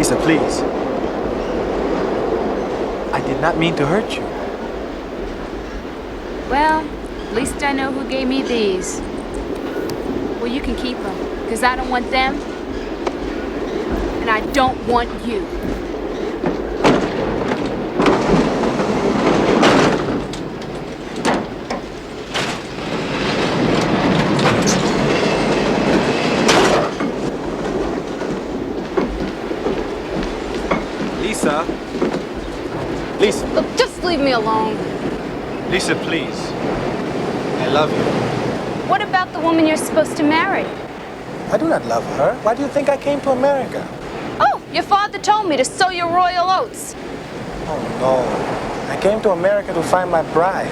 Lisa, please. I did not mean to hurt you. Well, at least I know who gave me these. Well, you can keep them, because I don't want them, and I don't want you. Lisa. Lisa. Look, just leave me alone. Lisa, please. I love you. What about the woman you're supposed to marry? I do not love her. Why do you think I came to America? Oh, your father told me to sow your royal oats. Oh, no. I came to America to find my bride.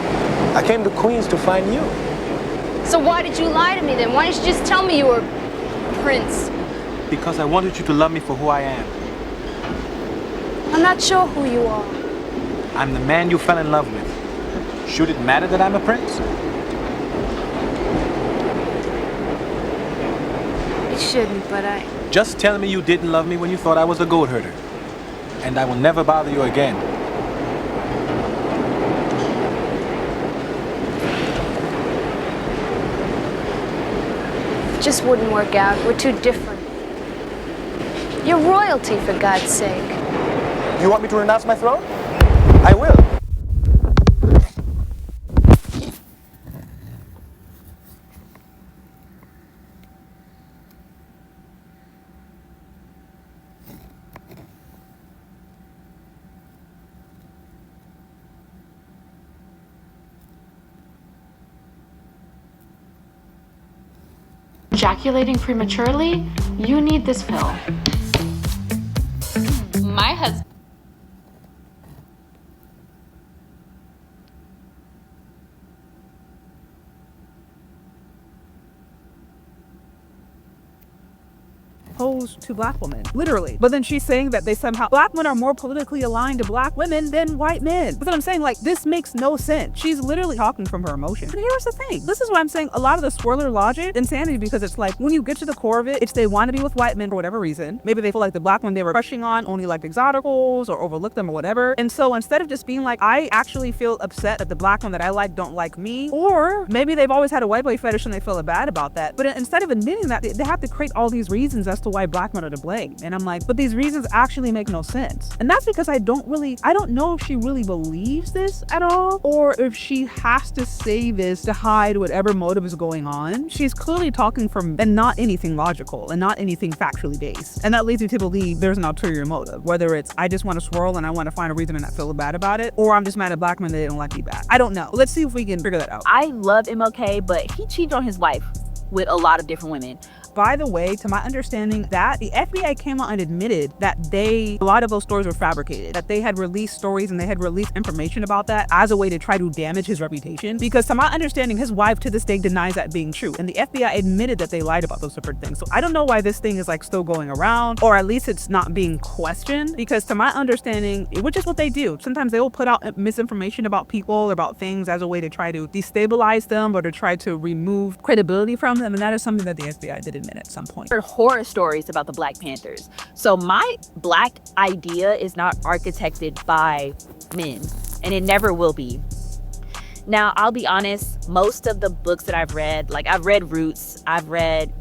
I came to Queens to find you. So why did you lie to me then? Why didn't you just tell me you were a prince? Because I wanted you to love me for who I am. I'm not sure who you are. I'm the man you fell in love with. Should it matter that I'm a prince? It shouldn't, but I... Just tell me you didn't love me when you thought I was a goat herder. And I will never bother you again. It just wouldn't work out. We're too different. You're royalty, for God's sake. You want me to renounce my throne? I will. Ejaculating prematurely? You need this pill. My husband. Opposed to black women, literally. But then she's saying that they somehow black men are more politically aligned to black women than white men. That's what I'm saying. Like, this makes no sense. She's literally talking from her emotion. But here's the thing. This is why I'm saying a lot of the swirler logic, insanity, because it's like when you get to the core of it, it's they want to be with white men for whatever reason. Maybe they feel like the black men they were crushing on only liked exoticals or overlooked them or whatever. And so instead of just being like, I actually feel upset that the black men that I like don't like me, or maybe they've always had a white boy fetish and they feel bad about that. But instead of admitting that, they have to create all these reasons as to why black men are to blame. And I'm like, but these reasons actually make no sense. And that's because I don't know if she really believes this at all, or if she has to say this to hide whatever motive is going on. She's clearly talking from, and not anything logical, and not anything factually based. And that leads me to believe there's an ulterior motive, whether it's, I just want to swirl and I want to find a reason and not feel bad about it, or I'm just mad at black men that they don't like me back. I don't know. Let's see if we can figure that out. I love MLK, but he cheated on his wife with a lot of different women. By the way, to my understanding, that the FBI came out and admitted that a lot of those stories were fabricated, that they had released stories and they had released information about that as a way to try to damage his reputation. Because to my understanding, his wife to this day denies that being true. And the FBI admitted that they lied about those different things. So I don't know why this thing is like still going around, or at least it's not being questioned. Because to my understanding, which is what they do, sometimes they will put out misinformation about people or about things as a way to try to destabilize them or to try to remove credibility from them. And that is something that the FBI did admit at some point. I heard horror stories about the Black Panthers. So my black idea is not architected by men, and it never will be. Now, I'll be honest, most of the books that I've read, like I've read Roots, I've read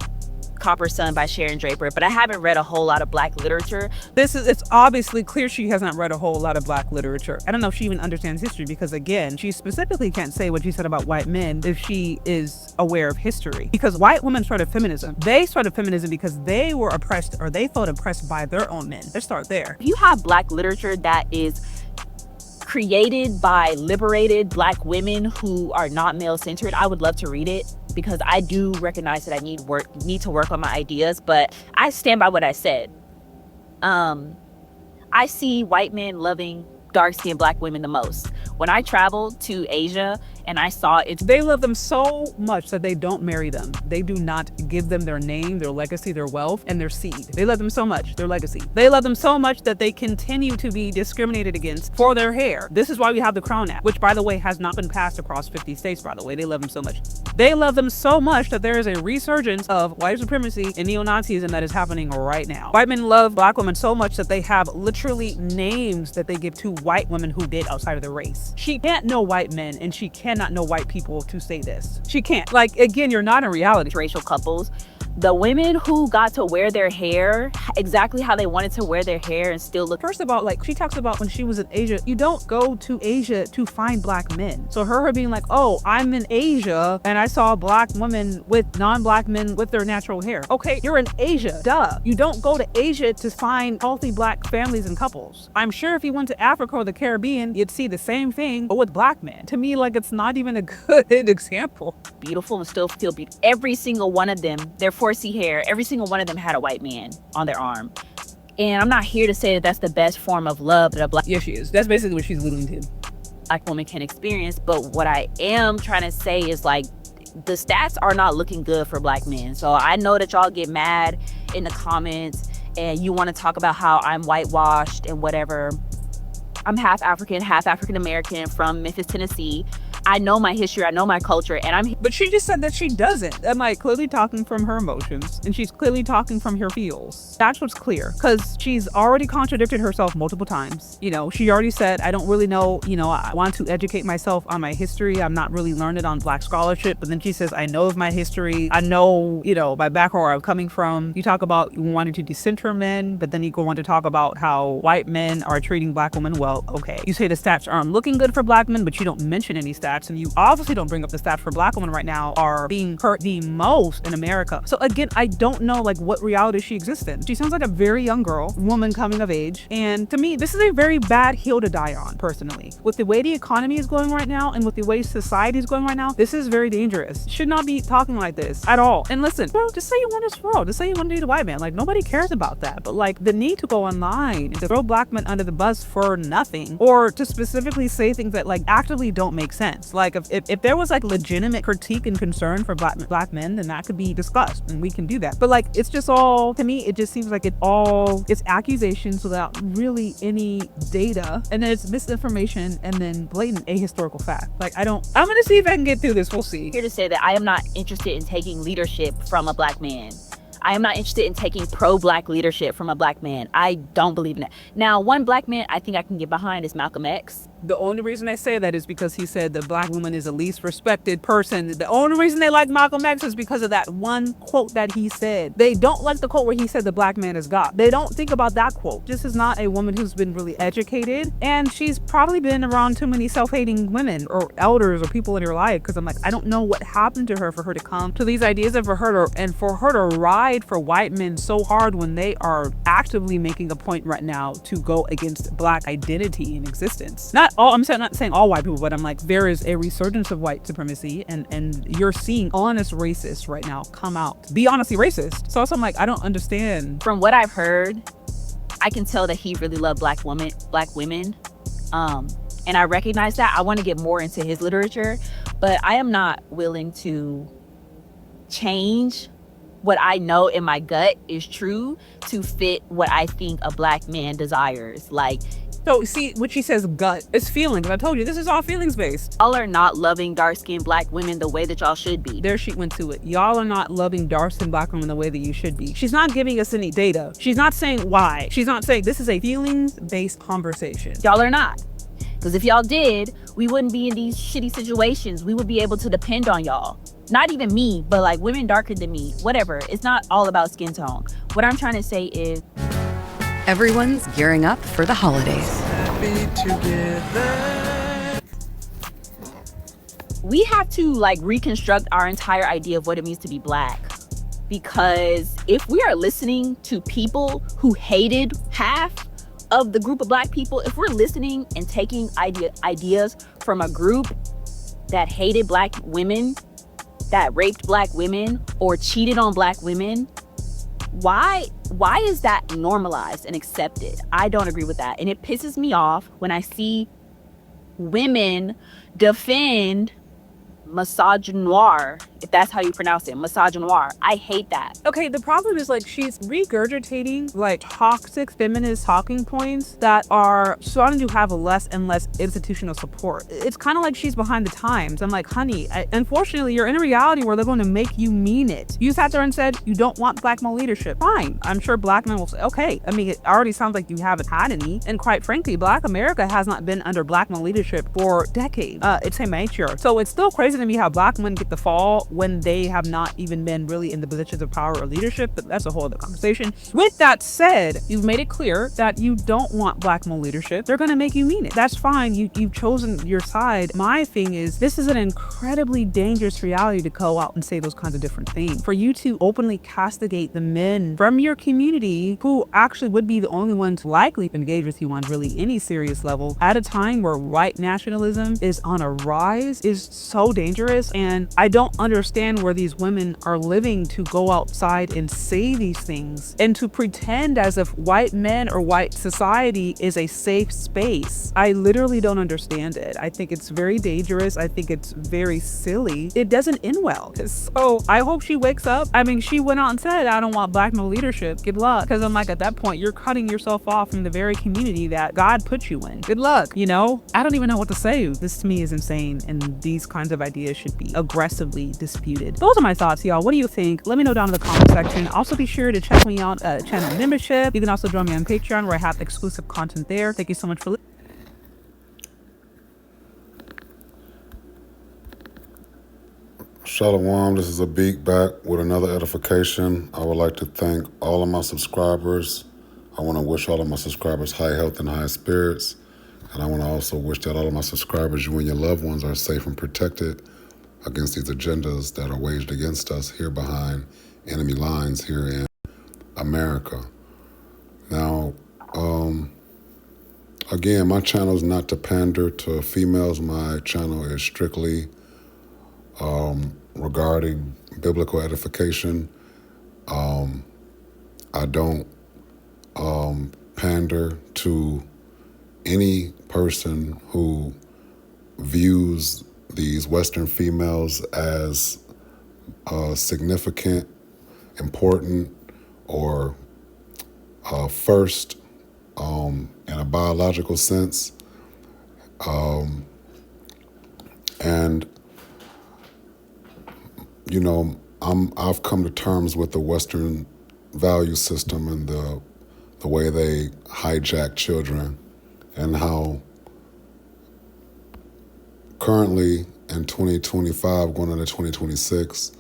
Copper Sun by Sharon Draper, but I haven't read a whole lot of black literature. It's obviously clear she has not read a whole lot of black literature. I don't know if she even understands history, because again, she specifically can't say what she said about white men if she is aware of history. Because white women started feminism. They started feminism because they were oppressed, or they felt oppressed by their own men. Let's start there. If you have black literature that is created by liberated black women who are not male-centered, I would love to read it, because I do recognize that I need to work on my ideas, but I stand by what I said. I see white men loving dark-skinned black women the most. When I traveled to Asia and I saw it, they love them so much that they don't marry them. They do not give them their name, their legacy, their wealth, and their seed. They love them so much, their legacy. They love them so much that they continue to be discriminated against for their hair. This is why we have the Crown Act, which, by the way, has not been passed across 50 states, by the way. They love them so much. They love them so much that there is a resurgence of white supremacy and neo-Nazism that is happening right now. White men love black women so much that they have literally names that they give to white women who did outside of the race. She can't know white men and she cannot know white people to say this. She can't. Like, again, you're not in reality. Racial couples, the women who got to wear their hair exactly how they wanted to wear their hair and still look. First of all, like, she talks about when she was in Asia, you don't go to Asia to find black men. So her being like, oh, I'm in Asia and I saw black women with non-black men with their natural hair. Okay, you're in Asia, duh. You don't go to Asia to find healthy black families and couples. I'm sure if you went to Africa or the Caribbean, you'd see the same thing, but with black men. To me, like, it's not even a good example. Beautiful and still feel beautiful. Every single one of them, their 4C hair, every single one of them had a white man on their arm. And I'm not here to say that that's the best form of love that a black Yeah, she is. That's basically what she's alluding to. black woman can experience. But what I am trying to say is, like, the stats are not looking good for black men. So I know that y'all get mad in the comments and you want to talk about how I'm whitewashed and whatever. I'm half African, half African American from Memphis, Tennessee. I know my history, I know my culture, and But she just said that she doesn't. I'm like clearly talking from her emotions and she's clearly talking from her feels. That's what's clear, because she's already contradicted herself multiple times. You know, she already said, I don't really know, you know, I want to educate myself on my history. I'm not really learned on black scholarship. But then she says, I know of my history. I know, you know, my background, where I'm coming from. You talk about wanting to decenter men, but then you go on to talk about how white men are treating black women well. Okay. You say the stats aren't looking good for black men, but you don't mention any stats. And you obviously don't bring up the stats for black women right now are being hurt the most in America. So again, I don't know like what reality she exists in. She sounds like a very young woman coming of age. And to me, this is a very bad hill to die on, personally. With the way the economy is going right now and with the way society is going right now, this is very dangerous. Should not be talking like this at all. And listen, bro, just say you want to swirl. Just say you want to date a white man. Like, nobody cares about that. But like the need to go online and to throw black men under the bus for nothing, or to specifically say things that like actively don't make sense. Like if there was like legitimate critique and concern for black men, then that could be discussed and we can do that. But like, it's just all, to me, it just seems like it's accusations without really any data, and then it's misinformation and then blatant ahistorical fact. Like, I'm gonna see if I can get through this. We'll see. here to say that I am not interested in taking leadership from a black man. I am not interested in taking pro-black leadership from a black man. I don't believe in that. Now, one black man I think I can get behind is Malcolm X. The only reason I say that is because he said the black woman is the least respected person. The only reason they like Malcolm X is because of that one quote that he said. They don't like the quote where he said the black man is God. They don't think about that quote. This is not a woman who's been really educated, and she's probably been around too many self-hating women or elders or people in her life, because I'm like, I don't know what happened to her for her to come to these ideas, and for her to ride for white men so hard when they are actively making a point right now to go against black identity and existence. I'm not saying all white people, but I'm like, there is a resurgence of white supremacy, and you're seeing honest racists right now come out, be honestly racist. So also I'm like, I don't understand. From what I've heard, I can tell that he really loved black women. And I recognize that. I want to get more into his literature, but I am not willing to change what I know in my gut is true to fit what I think a black man desires. Like, so see what she says, gut, it's feelings. I told you, this is all feelings based. y'all are not loving dark-skinned black women the way that y'all should be. There she went to it. Y'all are not loving dark-skinned black women the way that you should be. She's not giving us any data. She's not saying why. She's not saying, this is a feelings-based conversation. Y'all are not. Because if y'all did, we wouldn't be in these shitty situations. We would be able to depend on y'all. Not even me, but like women darker than me, whatever. It's not all about skin tone. What I'm trying to say is, Everyone's gearing up for the holidays. we have to like reconstruct our entire idea of what it means to be black. Because if we are listening to people who hated half of the group of black people, if we're listening and taking ideas from a group that hated black women, that raped black women or cheated on black women, why is that normalized and accepted? I don't agree with that. And it pisses me off when I see women defend misogynoir if that's how you pronounce it, misogynoir. I hate that. Okay, the problem is like she's regurgitating like toxic feminist talking points that are starting to have less and less institutional support. It's kind of like she's behind the times. I'm like, honey, unfortunately, you're in a reality where they're going to make you mean it. You sat there and said you don't want black male leadership. Fine. I'm sure black men will say, okay. I mean, it already sounds like you haven't had any. And quite frankly, black America has not been under black male leadership for decades. It's immature. So it's still crazy to me how black men get the fall when they have not even been really in the positions of power or leadership, but that's a whole other conversation. With that said, you've made it clear that you don't want black male leadership. They're gonna make you mean it. That's fine. You've chosen your side. My thing is, this is an incredibly dangerous reality to go out and say those kinds of different things. For you to openly castigate the men from your community who actually would be the only ones likely to engage with you on really any serious level at a time where white nationalism is on a rise is so dangerous. And I don't understand where these women are living to go outside and say these things and to pretend as if white men or white society is a safe space. I literally don't understand it. I think it's very dangerous. I think it's very silly. It doesn't end well. So I hope she wakes up. I mean, she went out and said, I don't want black male leadership. Good luck. Because I'm like, at that point, you're cutting yourself off from the very community that God put you in. Good luck. You know, I don't even know what to say. This to me is insane. And these kinds of ideas should be aggressively disputed. Those are my thoughts, y'all. What do you think? Let me know down in the comment section. Also be sure to check me out channel membership. You can also join me on Patreon where I have exclusive content there. Thank you so much for listening. Shalom, this is Abik back with another edification. I would like to thank all of my subscribers. I want to wish all of my subscribers high health and high spirits. And I want to also wish that all of my subscribers, you and your loved ones, are safe and protected against these agendas that are waged against us here behind enemy lines here in America. Now, again, my channel is not to pander to females. My channel is strictly regarding biblical edification. I don't pander to any person who views these Western females as significant, important, or first in a biological sense. And you know, I've come to terms with the Western value system and the way they hijack children, and how currently in 2025, going into 2026,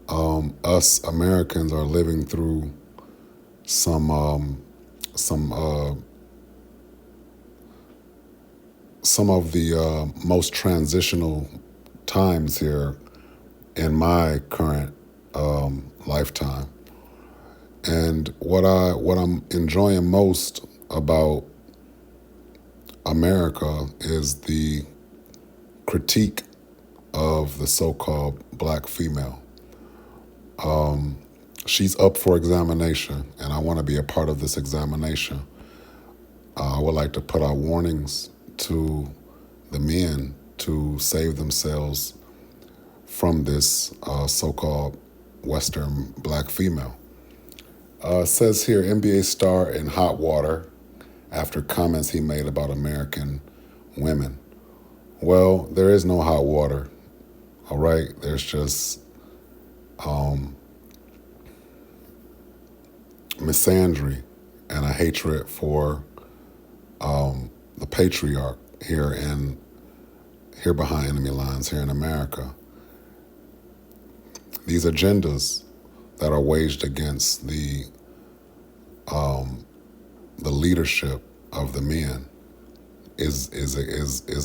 us Americans are living through some of the most transitional times here in my current lifetime. And what I'm enjoying most about America is the critique of the so-called black female. She's up for examination, and I want to be a part of this examination. I would like to put out warnings to the men to save themselves from this so-called Western black female. It says here, NBA star in hot water after comments he made about American women. Well, there is no hot water, all right? There's just misandry and a hatred for the patriarch here behind enemy lines here in America. These agendas that are waged against the leadership of the men is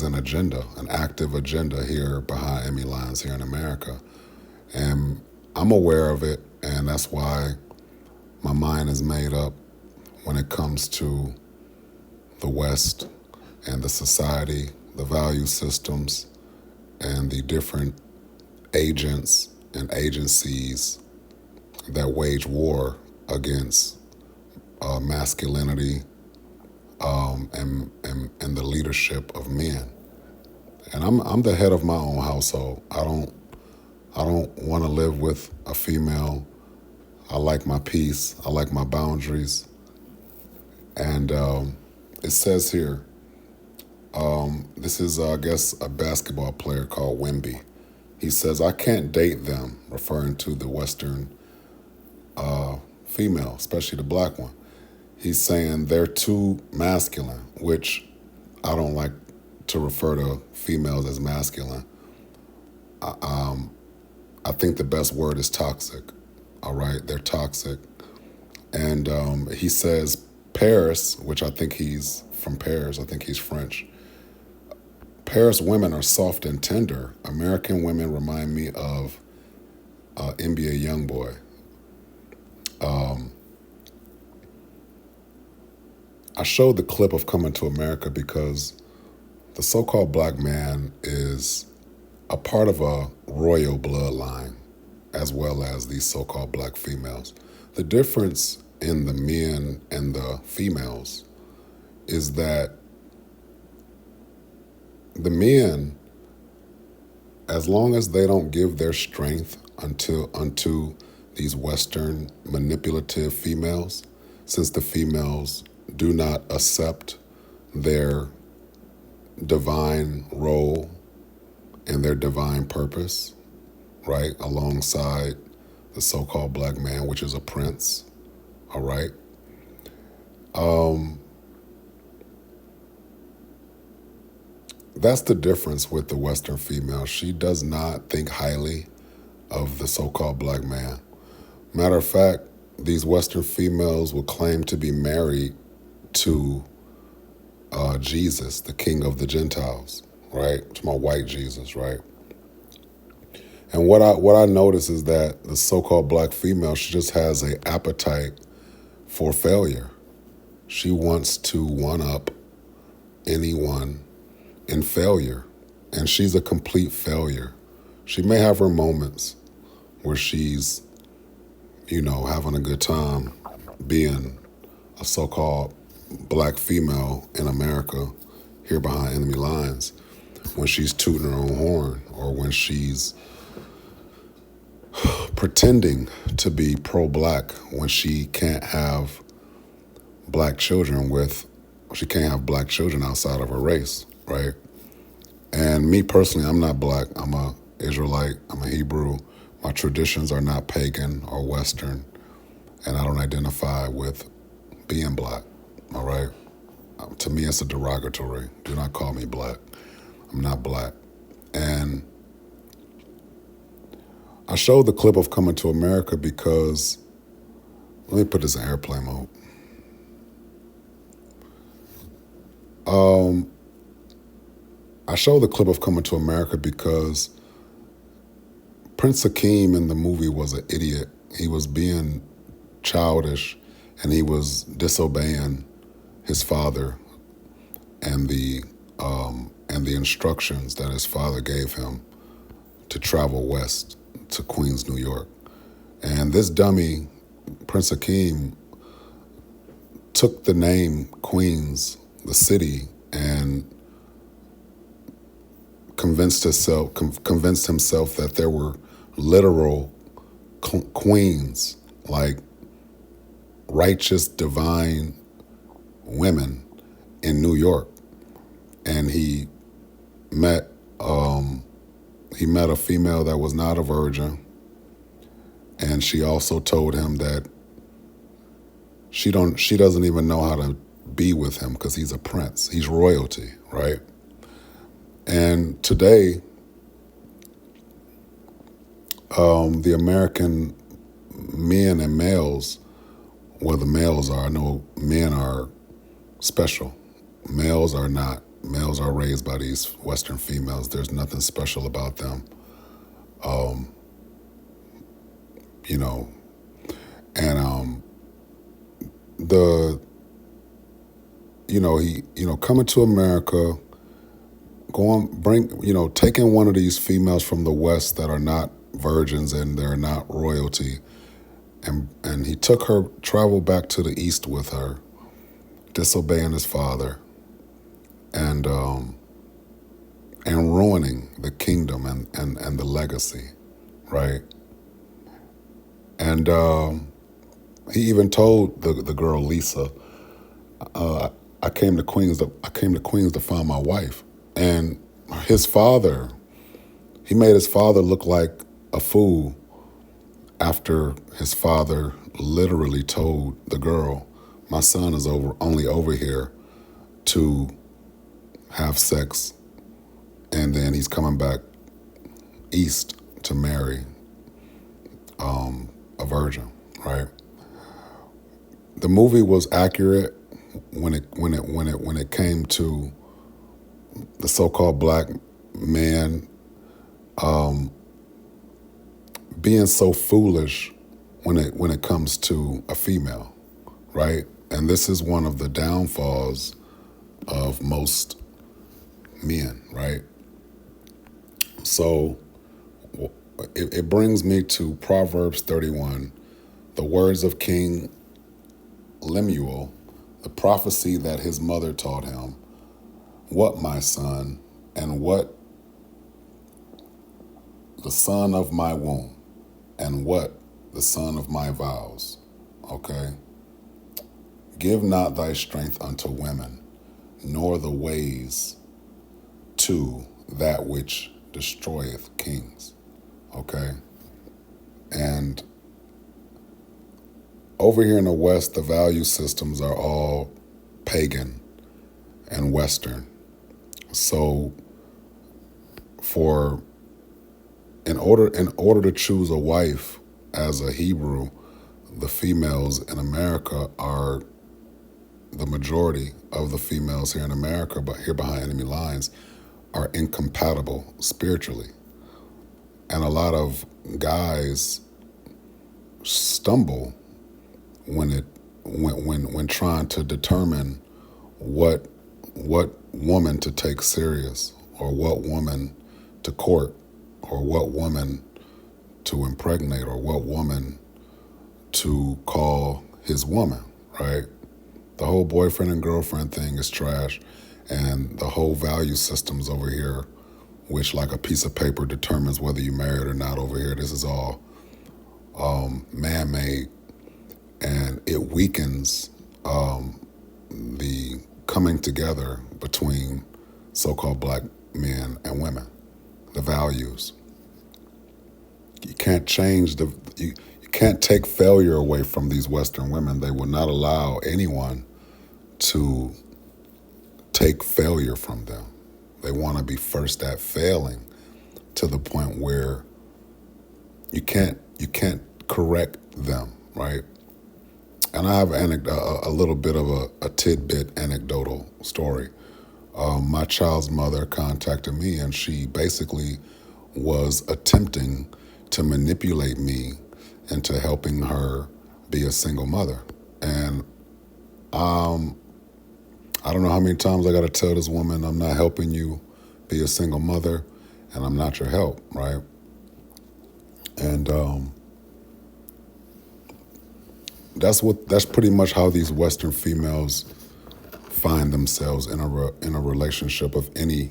an agenda, an active agenda here behind enemy lines here in America. And I'm aware of it, and that's why my mind is made up when it comes to the West and the society, the value systems, and the different agents and agencies that wage war against masculinity and the leadership of men. And I'm the head of my own household. I I don't want to live with a female. I like my peace. I like my boundaries. And it says here, this is, I guess, a basketball player called Wemby. He says, I can't date them, referring to the Western female, especially the black one. He's saying they're too masculine, which I don't like to refer to females as masculine. I think the best word is toxic. All right, they're toxic. And he says Paris, which I think he's from Paris, I think he's French. Paris women are soft and tender. American women remind me of NBA Youngboy. I showed the clip of Coming to America because the so-called black man is a part of a royal bloodline, as well as these so-called black females. The difference in the men and the females is that the men, as long as they don't give their strength unto these Western manipulative females, since the females do not accept their divine role and their divine purpose, right, alongside the so-called black man, which is a prince, all right? That's the difference with the Western female. She does not think highly of the so-called black man. Matter of fact, these Western females will claim to be married to Jesus, the King of the Gentiles, right? To my white Jesus, right? And what I notice is that the so-called black female, she just has an appetite for failure. She wants to one-up anyone in failure, and she's a complete failure. She may have her moments where she's, having a good time being a so-called black female in America here behind enemy lines, when she's tooting her own horn or when she's pretending to be pro-black when she can't have black children outside of her race, right? And me personally, I'm not black. I'm a Israelite. I'm a Hebrew. My traditions are not pagan or Western, and I don't identify with being black, all right? To me, it's a derogatory. Do not call me black. I'm not black. And I showed the clip of Coming to America because, let me put this in airplane mode. I showed the clip of Coming to America because Prince Akeem in the movie was an idiot. He was being childish and he was disobeying his father and the instructions that his father gave him to travel west to Queens, New York. And this dummy, Prince Akeem, took the name Queens, the city, and convinced himself that there were literal queens, like righteous, divine women in New York. And he met a female that was not a virgin, and she also told him that she doesn't even know how to be with him because he's a prince, he's royalty, right? And today, the American men and males, well, the males are, I know men are special. Males are not. Males are raised by these Western females. There's nothing special about them. Coming to America, taking one of these females from the West that are not virgins and they're not royalty, and he took her, traveled back to the East with her, disobeying his father, and ruining the kingdom and the legacy, right? And he even told the girl Lisa, I came to Queens to find my wife. And his father, he made his father look like a fool after his father literally told the girl, my son is only over here to have sex, and then he's coming back east to marry a virgin, right? The movie was accurate when it came to the so-called black man being so foolish when it comes to a female, right? And this is one of the downfalls of most men, right? So it brings me to Proverbs 31, the words of King Lemuel, the prophecy that his mother taught him. What, my son, and what the son of my womb, and what the son of my vows, okay? Give not thy strength unto women, nor the ways to that which destroyeth kings, okay? And over here in the West, the value systems are all pagan and Western. So in order to choose a wife as a Hebrew, the females in America are the majority of the females here in America, but here behind enemy lines, are incompatible spiritually. And a lot of guys stumble when trying to determine what woman to take serious, or what woman to court, or what woman to impregnate, or what woman to call his woman, right? The whole boyfriend and girlfriend thing is trash, and the whole value systems over here, which like a piece of paper determines whether you're married or not over here, this is all man-made, and it weakens the coming together between so-called black men and women, the values. You can't change you can't take failure away from these Western women. They will not allow anyone to take failure from them. They want to be first at failing, to the point where you can't correct them, right? And I have a little bit of a tidbit anecdotal story. My child's mother contacted me, and she basically was attempting to manipulate me into helping her be a single mother. And I don't know how many times I got to tell this woman, I'm not helping you be a single mother, and I'm not your help, right? And that's pretty much how these Western females find themselves in a relationship of any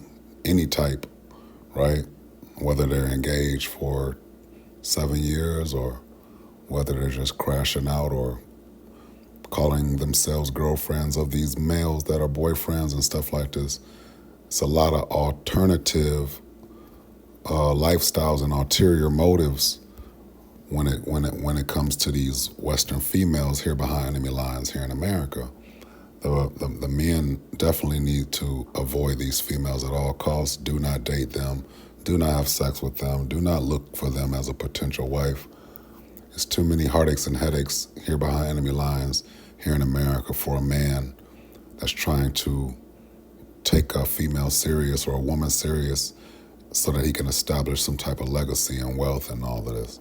type, right? Whether they're engaged for 7 years, or whether they're just crashing out, or calling themselves girlfriends of these males that are boyfriends and stuff like this. It's a lot of alternative lifestyles and ulterior motives when it comes to these Western females here behind enemy lines here in America. The men definitely need to avoid these females at all costs. Do not date them. Do not have sex with them. Do not look for them as a potential wife. There's too many heartaches and headaches here behind enemy lines here in America for a man that's trying to take a female serious, or a woman serious, so that he can establish some type of legacy and wealth and all of this.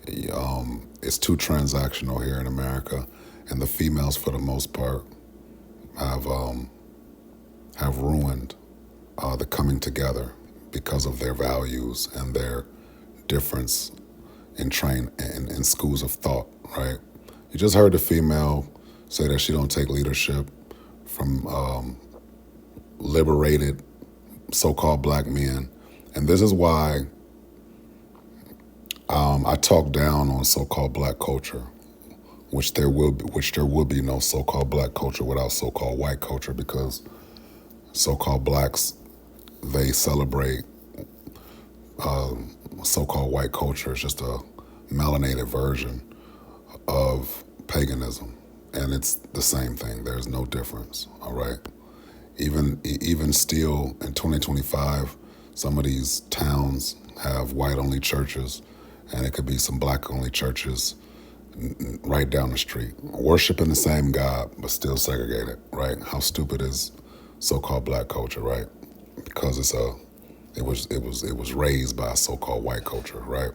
It's too transactional here in America, and the females, for the most part, have ruined the coming together because of their values and their difference in schools of thought, right? You just heard the female say that she don't take leadership from liberated so-called black men. And this is why I talk down on so-called black culture, which there will be no so-called black culture without so-called white culture, because so-called blacks, they celebrate so-called white culture. It's just a melanated version of paganism, and it's the same thing. There's no difference. All right. Even still in 2025, some of these towns have white-only churches, and it could be some black-only churches right down the street, worshiping the same God but still segregated. Right? How stupid is so-called black culture? Right? Because it was raised by so-called white culture. Right?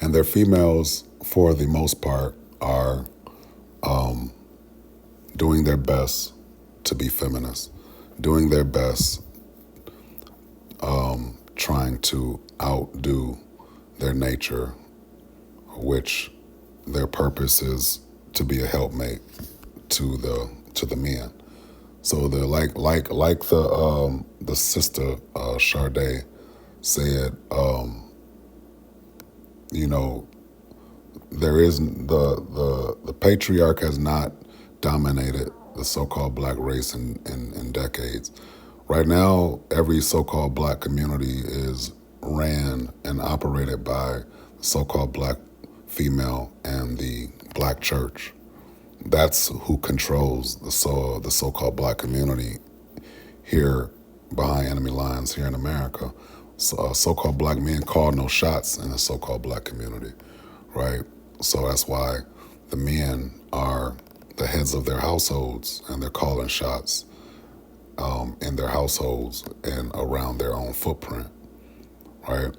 And their females, for the most part, are doing their best to be feminist, doing their best, trying to outdo their nature, which their purpose is to be a helpmate to the men. So they're like the sister Sade said, there is the patriarch has not dominated the so-called black race in decades. Right now, every so-called black community is ran and operated by the so-called black female and the black church. That's who controls the so-called black community here behind enemy lines here in America. So-called black men call no shots in the so-called black community, right? So that's why the men are the heads of their households, and they're calling shots in their households and around their own footprint, right?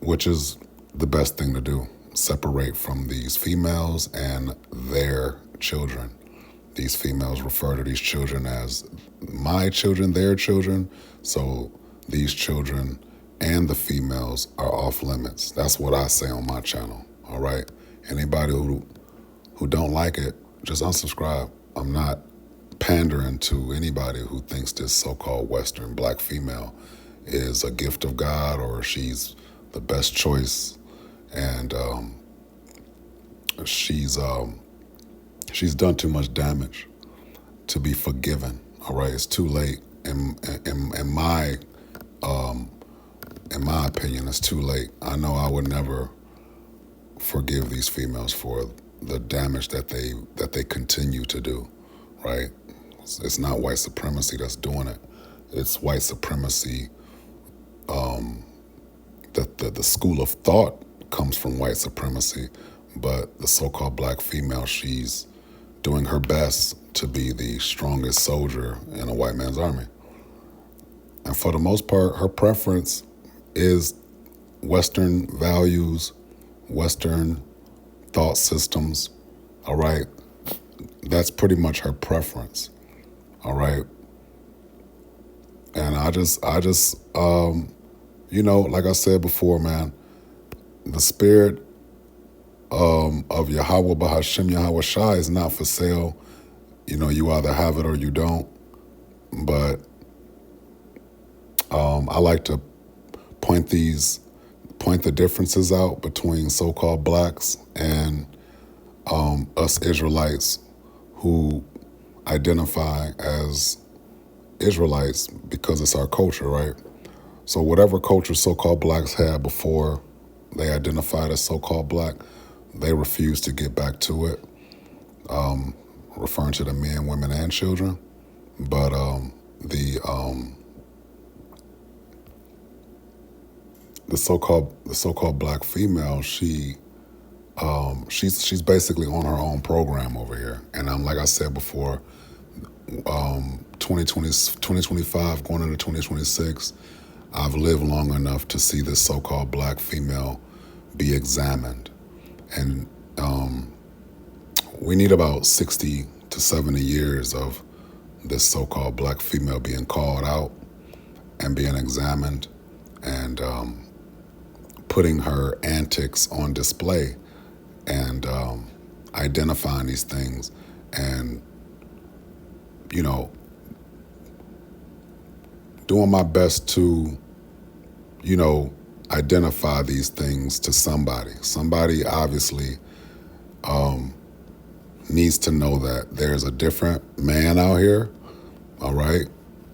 Which is the best thing to do. Separate from these females and their children. These females refer to these children as my children, their children. So these children and the females are off limits. That's what I say on my channel, all right? Anybody who don't like it, just unsubscribe. I'm not pandering to anybody who thinks this so-called Western black female is a gift of God or she's the best choice, and she's done too much damage to be forgiven. All right, it's too late. In my opinion, it's too late. I know I would never forgive these females for the damage that they continue to do. Right? It's not white supremacy that's doing it. It's white supremacy. The school of thought comes from white supremacy, but the so-called black female, she's doing her best to be the strongest soldier in a white man's army. And for the most part, her preference is Western values, Western thought systems, all right? That's pretty much her preference, all right? And I just like I said before, man, the spirit of Yahweh Bahashem Yahweh Shai is not for sale. You either have it or you don't. But I like to point the differences out between so-called blacks and us Israelites who identify as Israelites because it's our culture, right? So whatever culture so-called blacks had before they identified as so-called black, they refuse to get back to it, referring to the men, women, and children. But the so-called black female, she's basically on her own program over here. And like I said before, 2025 going into 2026, I've lived long enough to see this so-called black female be examined. And we need about 60 to 70 years of this so-called black female being called out and being examined and putting her antics on display and identifying these things and, doing my best to, identify these things to somebody. Somebody obviously needs to know that there's a different man out here, all right?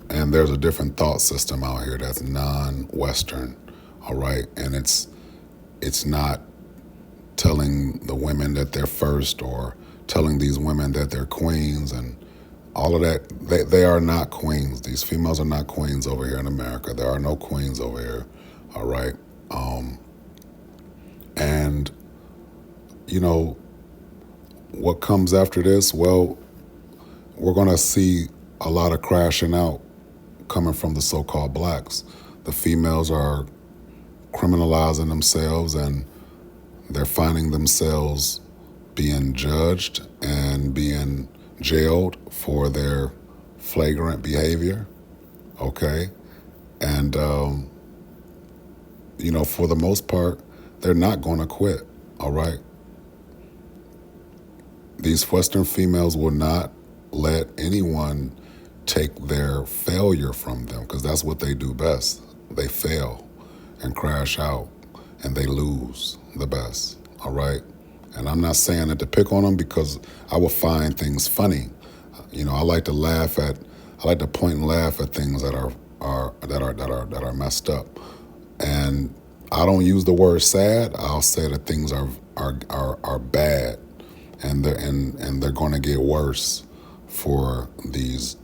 And there's a different thought system out here that's non-Western, all right? And it's not telling the women that they're first or telling these women that they're queens and all of that. They are not queens. These females are not queens over here in America. There are no queens over here, all right? And, you know, what comes after this? Well, we're going to see a lot of crashing out coming from the so-called blacks. The females are criminalizing themselves and they're finding themselves being judged and being jailed for their flagrant behavior, okay? And, you know, for the most part, they're not going to quit, all right? These Western females will not let anyone take their failure from them because that's what they do best. They fail and crash out and they lose the best, all right? And I'm not saying that to pick on them because I will find things funny. You know, I like to point and laugh at things that are messed up. And I don't use the word sad. I'll say that things are bad, and they're going to get worse for these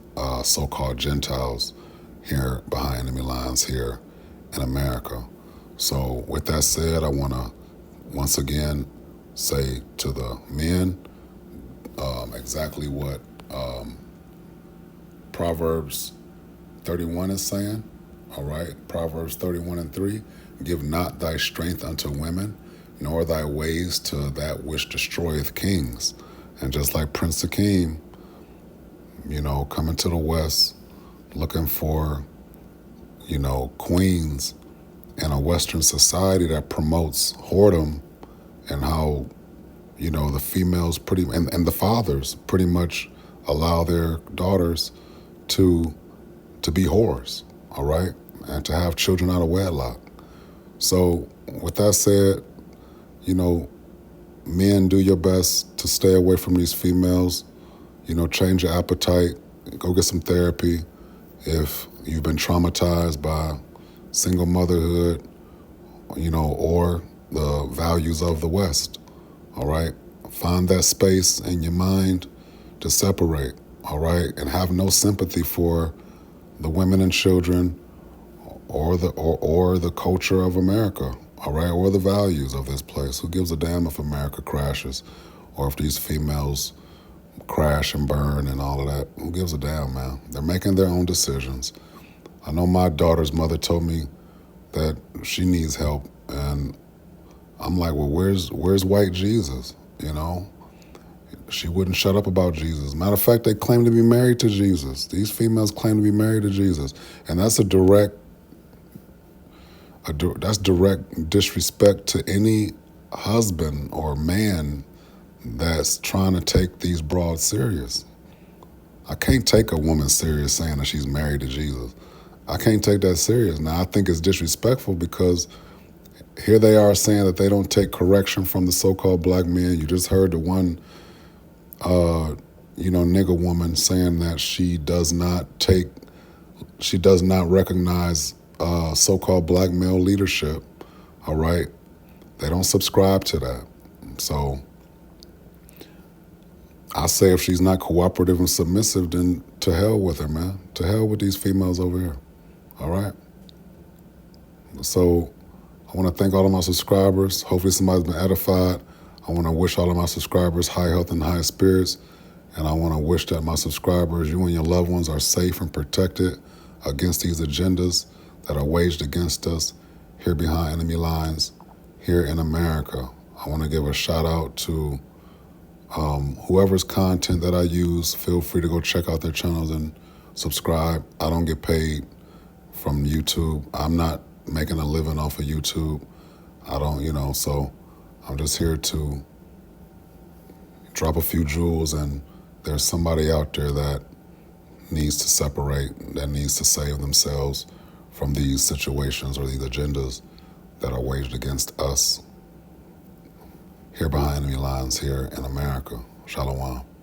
so-called Gentiles here behind enemy lines here in America. So with that said, I want to once again say to the men exactly what Proverbs 31 is saying, all right? Proverbs 31:3, give not thy strength unto women, nor thy ways to that which destroyeth kings. And just like Prince Akeem, you know, coming to the West, looking for, you know, queens in a Western society that promotes whoredom and how, you know, the females and the fathers pretty much allow their daughters to be whores, all right? And to have children out of wedlock. So with that said, you know, men, do your best to stay away from these females. You know, change your appetite, go get some therapy. If you've been traumatized by single motherhood, you know, or the values of the West, all right? Find that space in your mind to separate, all right? And have no sympathy for the women and children or the culture of America, all right? Or the values of this place. Who gives a damn if America crashes or if these females crash and burn and all of that? Who gives a damn, man? They're making their own decisions. I know my daughter's mother told me that she needs help, and I'm like, well, where's white Jesus, you know? She wouldn't shut up about Jesus. Matter of fact, they claim to be married to Jesus. These females claim to be married to Jesus. And that's direct disrespect to any husband or man that's trying to take these broads serious. I can't take a woman serious saying that she's married to Jesus. I can't take that serious. Now, I think it's disrespectful because here they are saying that they don't take correction from the so-called black men. You just heard the one, nigger woman saying that she does not recognize so-called black male leadership, all right? They don't subscribe to that. So I say if she's not cooperative and submissive, then to hell with her, man. To hell with these females over here, all right? So I want to thank all of my subscribers. Hopefully somebody's been edified. I want to wish all of my subscribers high health and high spirits. And I want to wish that my subscribers, you and your loved ones, are safe and protected against these agendas that are waged against us here behind enemy lines here in America. I want to give a shout out to whoever's content that I use. Feel free to go check out their channels and subscribe. I don't get paid from YouTube. I'm not making a living off of YouTube. I don't, so I'm just here to drop a few jewels, and there's somebody out there that needs to separate, that needs to save themselves from these situations or these agendas that are waged against us here behind enemy lines here in America. Shalom.